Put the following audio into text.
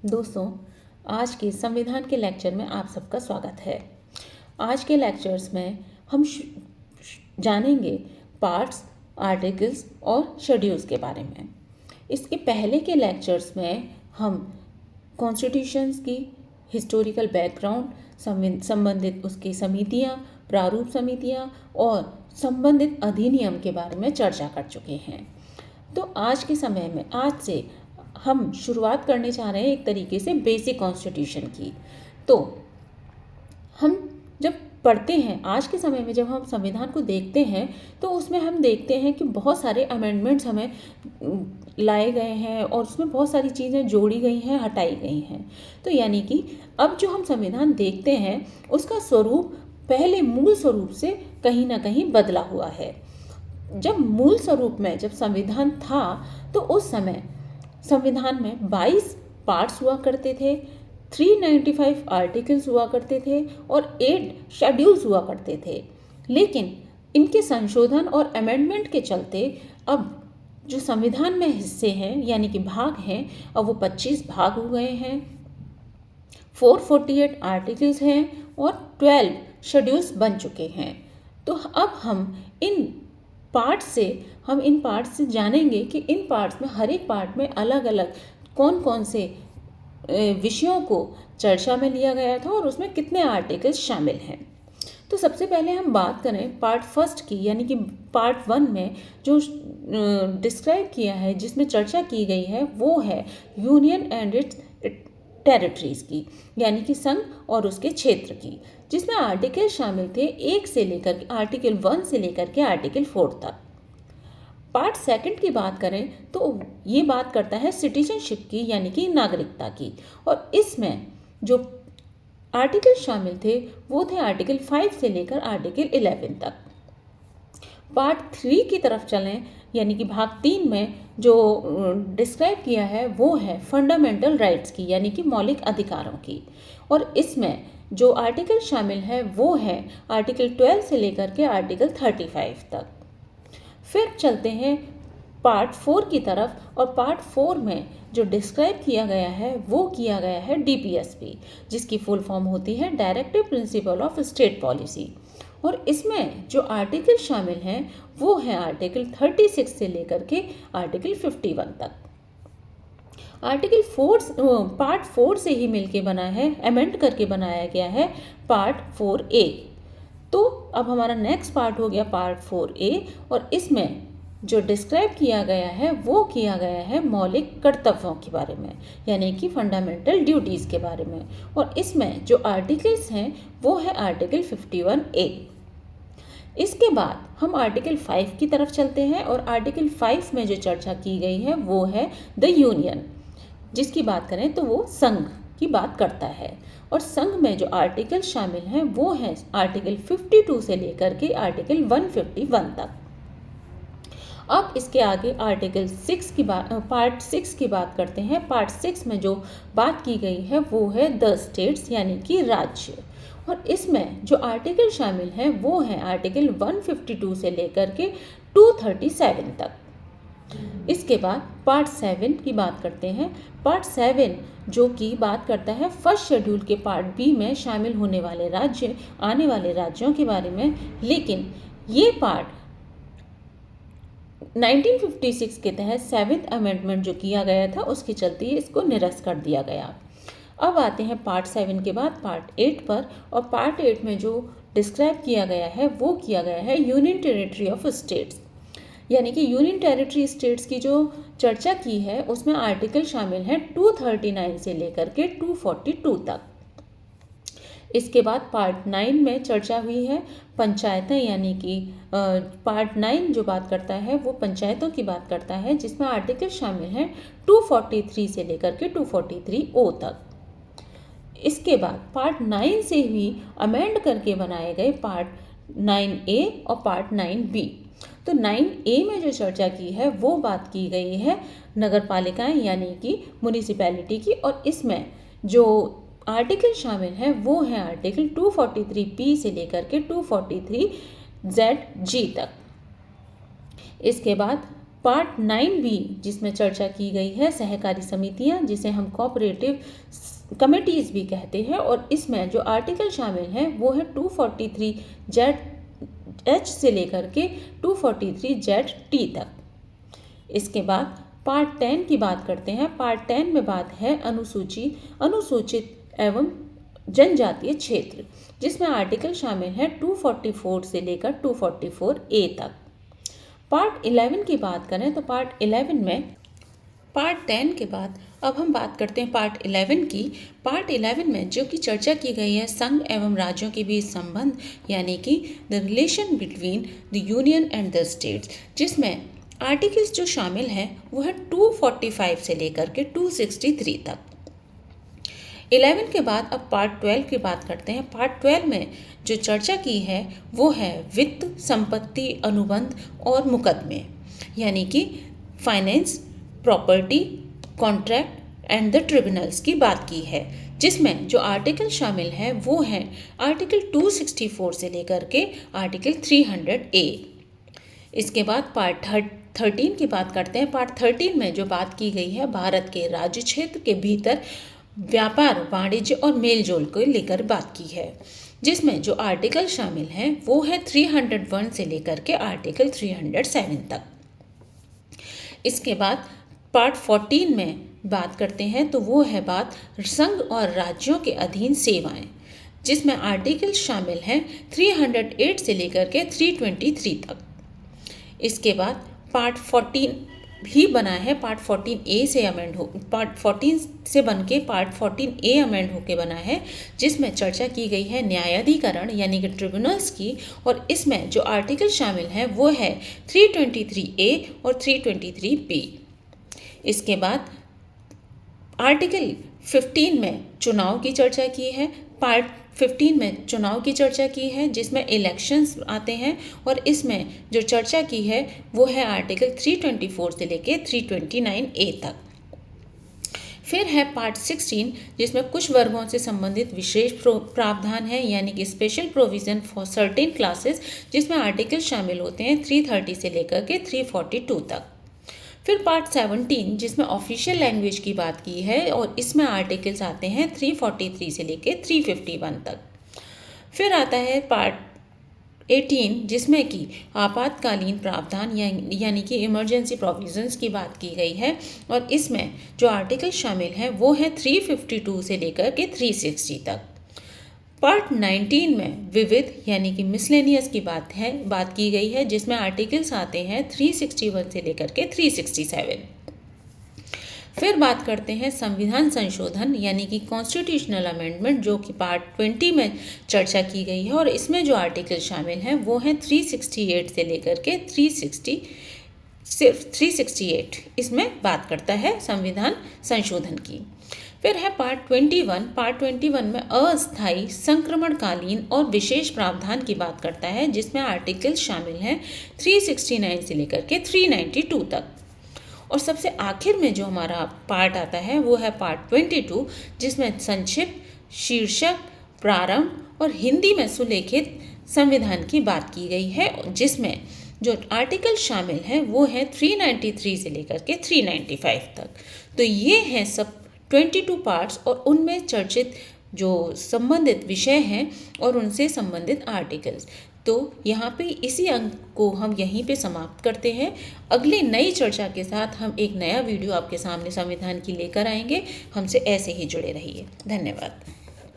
दोस्तों, आज के संविधान के लेक्चर में आप सबका स्वागत है। आज के लेक्चर्स में हम जानेंगे पार्ट्स, आर्टिकल्स और शेड्यूल्स के बारे में। इसके पहले के लेक्चर्स में हम कॉन्स्टिट्यूशंस की हिस्टोरिकल बैकग्राउंड, संबंधित उसकी समितियाँ, प्रारूप समितियाँ और संबंधित अधिनियम के बारे में चर्चा कर चुके हैं। तो आज के समय में आज से हम शुरुआत करने जा रहे हैं एक तरीके से बेसिक कॉन्स्टिट्यूशन की। तो हम जब पढ़ते हैं, आज के समय में जब हम संविधान को देखते हैं तो उसमें हम देखते हैं कि बहुत सारे अमेंडमेंट्स हमें लाए गए हैं और उसमें बहुत सारी चीज़ें जोड़ी गई हैं, हटाई गई हैं। तो यानी कि अब जो हम संविधान देखते हैं उसका स्वरूप पहले मूल स्वरूप से कहीं ना कहीं बदला हुआ है। जब मूल स्वरूप में जब संविधान था तो उस समय संविधान में 22 पार्ट्स हुआ करते थे, 395 आर्टिकल्स हुआ करते थे और 8 शेड्यूल्स हुआ करते थे। लेकिन इनके संशोधन और अमेंडमेंट के चलते अब जो संविधान में हिस्से हैं यानी कि भाग हैं, अब वो 25 भाग हो गए हैं, 448 आर्टिकल्स हैं और 12 शेड्यूल्स बन चुके हैं। तो अब हम इन पार्ट्स से जानेंगे कि इन पार्ट्स में हर एक पार्ट में अलग अलग कौन कौन से विषयों को चर्चा में लिया गया था और उसमें कितने आर्टिकल्स शामिल हैं। तो सबसे पहले हम बात करें पार्ट फर्स्ट की, यानी कि पार्ट 1 में जो डिस्क्राइब किया है, जिसमें चर्चा की गई है, वो है यूनियन एंड इट्स टेरिटरीज की, यानी कि संघ और उसके क्षेत्र की, जिसमें आर्टिकल शामिल थे आर्टिकल 1 से लेकर के आर्टिकल 4 तक। पार्ट सेकंड की बात करें तो ये बात करता है सिटीजनशिप की, यानी कि नागरिकता की, और इसमें जो आर्टिकल शामिल थे वो थे आर्टिकल 5 से लेकर आर्टिकल 11 तक। पार्ट 3 की तरफ चलें, यानी कि भाग 3 में जो डिस्क्राइब किया है वो है फंडामेंटल राइट्स की, यानी कि मौलिक अधिकारों की, और इसमें जो आर्टिकल शामिल है वो है आर्टिकल 12 से लेकर के आर्टिकल 35 तक। फिर चलते हैं पार्ट 4 की तरफ, और पार्ट 4 में जो डिस्क्राइब किया गया है वो किया गया है DPSP, जिसकी फुल फॉर्म होती है directive principle of state policy, और इसमें जो आर्टिकल शामिल हैं वो है आर्टिकल 36 से लेकर के आर्टिकल 51 तक। आर्टिकल 4 पार्ट 4 से ही मिलके बना है, अमेंड करके बनाया गया है पार्ट 4A। तो अब हमारा नेक्स्ट पार्ट हो गया पार्ट 4A, और इसमें जो डिस्क्राइब किया गया है वो किया गया है मौलिक कर्तव्यों के बारे में, यानी कि फंडामेंटल ड्यूटीज़ के बारे में, और इसमें जो आर्टिकल्स हैं वो है आर्टिकल 51A। इसके बाद हम आर्टिकल 5 की तरफ चलते हैं, और आर्टिकल 5 में जो चर्चा की गई है वो है द यूनियन, जिसकी बात करें तो वो संघ की बात करता है, और संघ में जो आर्टिकल शामिल हैं वो हैं आर्टिकल 52 से लेकर के आर्टिकल 151 तक। अब इसके आगे आर्टिकल 6 की बात, पार्ट 6 की बात करते हैं। पार्ट 6 में जो बात की गई है वो है द स्टेट्स, यानी कि राज्य, और इसमें जो आर्टिकल शामिल हैं वो हैं आर्टिकल 152 से लेकर के 237 तक। इसके बाद पार्ट 7 की बात करते हैं। पार्ट 7 जो कि बात करता है फर्स्ट शेड्यूल के पार्ट बी में शामिल होने वाले राज्य, आने वाले राज्यों के बारे में, लेकिन ये पार्ट 1956 के तहत 7th अमेंडमेंट जो किया गया था उसके चलते इसको निरस्त कर दिया गया। अब आते हैं पार्ट 7 के बाद पार्ट 8 पर, और पार्ट 8 में जो डिस्क्राइब किया गया है वो किया गया है यूनियन टेरिटरी ऑफ स्टेट्स, यानी कि यूनियन टेरिटरी स्टेट्स की जो चर्चा की है उसमें आर्टिकल शामिल हैं 239 से लेकर के 242 तक। इसके बाद पार्ट 9 में चर्चा हुई है पंचायतें, यानी कि पार्ट 9 जो बात करता है वो पंचायतों की बात करता है, जिसमें आर्टिकल शामिल हैं 243 से लेकर के 243O तक। इसके बाद पार्ट 9 से ही अमेंड करके बनाए गए पार्ट 9A और पार्ट 9B। तो 9A में जो चर्चा की है वो बात की गई है नगर पालिकाएं, यानी कि म्यूनिसिपैलिटी की, और इसमें जो आर्टिकल शामिल हैं वो हैं आर्टिकल 243P से लेकर के 243ZG तक। इसके बाद पार्ट 9 भी जिसमें चर्चा की गई है सहकारी समितियां, जिसे हम कोऑपरेटिव कमिटीज़ भी कहते हैं, और इसमें जो आर्टिकल शामिल हैं वो है 243 जेड एच से लेकर के 243 जेड टी तक। इसके बाद पार्ट 10 की बात करते हैं। पार्ट 10 में बात है अनुसूचित एवं जनजातीय क्षेत्र, जिसमें आर्टिकल शामिल है 244 से लेकर 244 ए तक। पार्ट 11 की बात करें तो पार्ट 11 में पार्ट 10 के बाद अब हम बात करते हैं पार्ट 11 की। पार्ट 11 में जो कि चर्चा की गई है संघ एवं राज्यों के बीच संबंध, यानी कि the relation between the union and the states, जिसमें आर्टिकल्स जो शामिल हैं वो है 245 से लेकर के 263 तक। 11 के बाद अब पार्ट 12 की बात करते हैं। पार्ट 12 में जो चर्चा की है वो है वित्त, संपत्ति, अनुबंध और मुकदमे, यानी कि finance, property, contract and the tribunals की बात की है, जिसमें जो आर्टिकल शामिल है वो है आर्टिकल 264 से लेकर के आर्टिकल 300 ए। इसके बाद पार्ट 13 की बात करते हैं। पार्ट 13 में जो बात की गई है भारत के राज्य क्षेत्र के भीतर व्यापार, वाणिज्य और मेलजोल को लेकर बात की है, जिसमें जो आर्टिकल शामिल हैं वो है 301 से लेकर के आर्टिकल 307 तक। इसके बाद पार्ट 14 में बात करते हैं तो वो है बात संघ और राज्यों के अधीन सेवाएं, जिसमें आर्टिकल शामिल हैं 308 से लेकर के 323 तक। इसके बाद पार्ट 14 भी बना है, पार्ट 14 से अमेंड हो, पार्ट 14 से बन के पार्ट 14 अमेंड होके बना है, जिसमें चर्चा की गई है न्यायाधिकरण यानी कि ट्रिब्यूनल्स की, और इसमें जो आर्टिकल शामिल हैं वो है 323 और 323 इसके बाद आर्टिकल 15 में चुनाव की चर्चा की है। पार्ट 15 में चुनाव की चर्चा की है, जिसमें इलेक्शंस आते हैं, और इसमें जो चर्चा की है वो है आर्टिकल 324 से लेके 329 ए तक। फिर है पार्ट 16, जिसमें कुछ वर्गों से संबंधित विशेष प्रावधान है, यानी कि special provision for certain classes, जिसमें आर्टिकल शामिल होते हैं 330 से लेकर के 342 तक। फिर पार्ट 17, जिसमें ऑफिशियल लैंग्वेज की बात की है, और इसमें आर्टिकल्स आते हैं 343 से लेके 351 तक। फिर आता है पार्ट 18, जिसमें कि आपातकालीन प्रावधान यानी कि इमरजेंसी प्रोविजंस की बात की गई है, और इसमें जो आर्टिकल शामिल हैं वो है 352 से लेकर के 360 तक। पार्ट 19 में विविध यानी कि मिसलेनियस की बात की गई है, जिसमें आर्टिकल्स आते हैं 361 से लेकर के 367। फिर बात करते हैं संविधान संशोधन यानी कि कॉन्स्टिट्यूशनल अमेंडमेंट, जो कि पार्ट 20 में चर्चा की गई है, और इसमें जो आर्टिकल शामिल हैं वो हैं 368 से लेकर के 368 इसमें बात करता है संविधान संशोधन की। फिर है पार्ट 21। पार्ट 21 में अस्थायी, संक्रमणकालीन और विशेष प्रावधान की बात करता है, जिसमें आर्टिकल शामिल हैं 369 से लेकर के 392 तक। और सबसे आखिर में जो हमारा पार्ट आता है वो है पार्ट 22, जिसमें संक्षिप्त, शीर्षक, प्रारंभ और हिंदी में सुलेखित संविधान की बात की गई है, जिसमें जो आर्टिकल शामिल हैं वो है 393 से लेकर के 395 तक। तो ये हैं सब 22 पार्ट्स, और उनमें चर्चित जो संबंधित विषय हैं और उनसे संबंधित आर्टिकल्स। तो यहाँ पे इसी अंक को हम यहीं पे समाप्त करते हैं। अगली नई चर्चा के साथ हम एक नया वीडियो आपके सामने संविधान की लेकर आएंगे। हमसे ऐसे ही जुड़े रहिए। धन्यवाद।